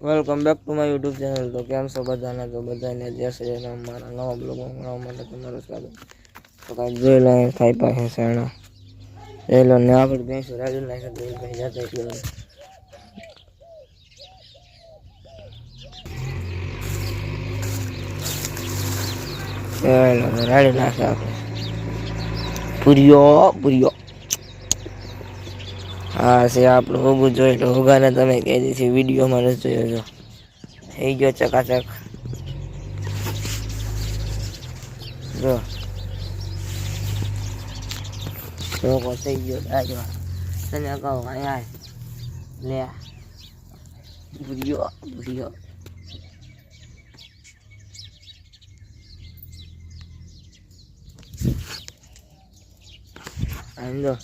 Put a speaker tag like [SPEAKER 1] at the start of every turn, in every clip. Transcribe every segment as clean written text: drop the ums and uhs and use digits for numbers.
[SPEAKER 1] Welcome back to my YouTube channel. તો કેમ છો બધાને? તો બધાને જય શ્રી રામ। મારા નવા બ્લોગમાં મળવા માટે તમારું સ્વાગત। તો કાંઈ જોઈ લો થાય પાસે શેણા જોઈ લો ને આપણે ભેંસો રાજુ નાખે તો ભાઈ જતા એટલે જોઈ લો રાડી નાખે આપણે પૂરીઓ હા છે આપણું હોગું જોઈ લો। હોગાને તમે કહી દીધી વિડીયોમાં નથી જોયો છો થઈ ગયો ચકાચક જો ચોકો થઈ ગયો દાજવા તને કહો અહીંયા લે ભૂર્યો આંદો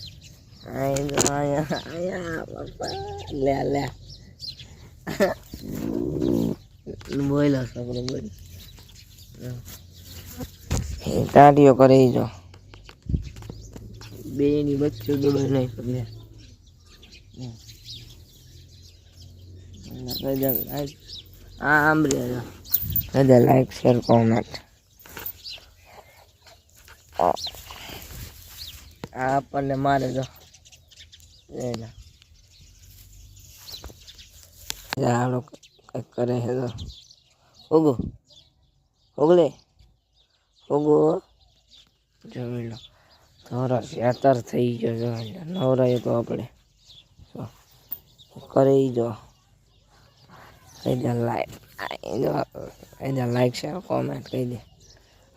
[SPEAKER 1] આયા પપ્પા લે બોલો છોકરો બોલ તાટીઓ કરે જો બે ની બચ્ચો ડબલ નહીં પગલે આંબરે બધા લાઈક શેર કોમેન્ટ આપણને મારે જો કંઈક કરે છે તો ઓગલે જોઈ લો થોડા શેતર થઈ ગયો જો નવરાય તો આપણે કરી જો લાઈક શેર કોમેન્ટ કહી દે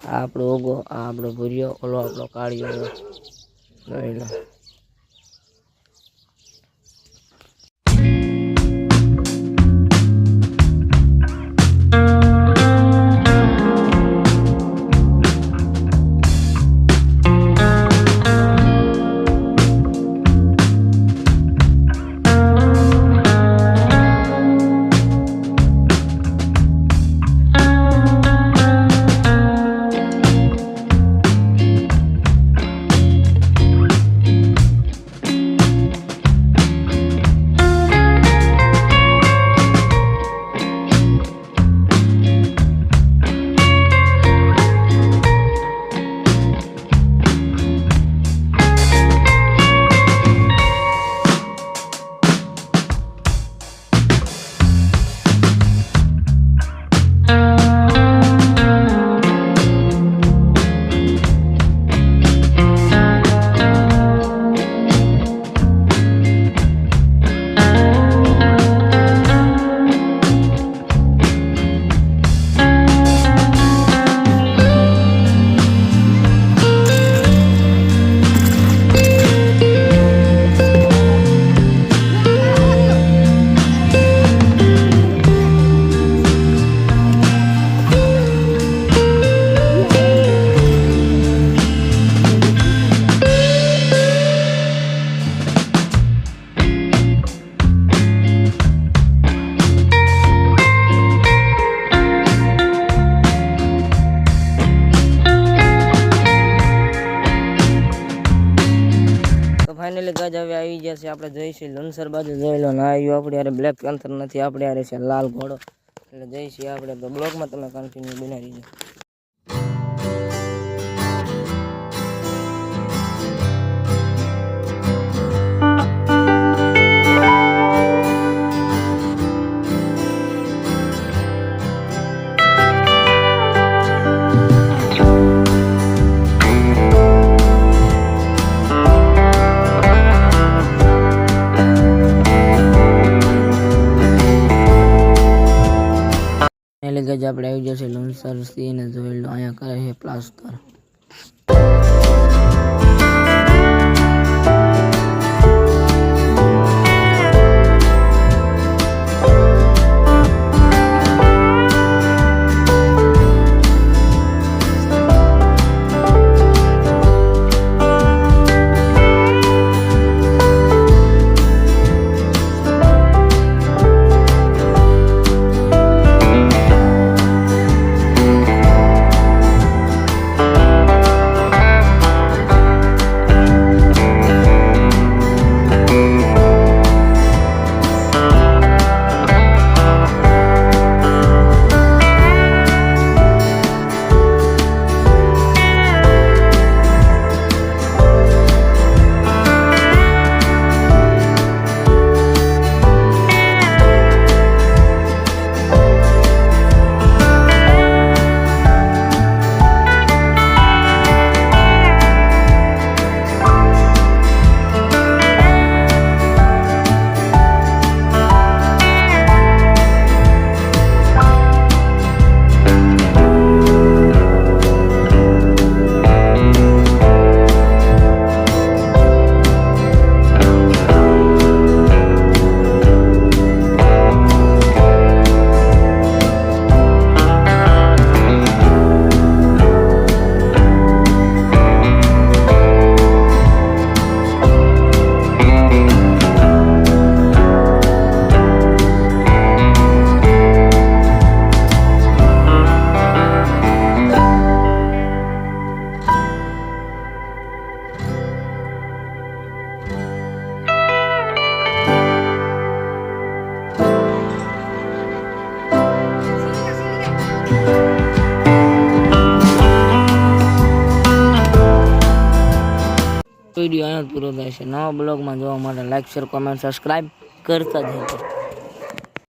[SPEAKER 1] આ આપણો ઓગો આ આપણો ભૂર્યો ઓલો આપણો કાળિયો જોઈ લો। ફાઇનલી ગાજ હવે આવી ગયા છે આપણે જઈશું લંસર બાજુ જોઈ લો ના આવ્યું આપણે યાર બ્લેક પેન્થર નથી આપણે યાર છે લાલ ઘોડો એટલે જઈશું આપણે તો બ્લોગમાં તમે કન્ટિન્યુ બનાવી દો। ગજ આપણે આવી જશે લંસર સી ને જોઈ લો અહીંયા કરે છે પ્લાસ્ટર। વિડીયો અહીંયા જ પૂરો થાય છે. નવા બ્લોગમાં જોવા માટે લાઈક શેર કોમેન્ટ સબસ્ક્રાઈબ કરતા જ રહેજો.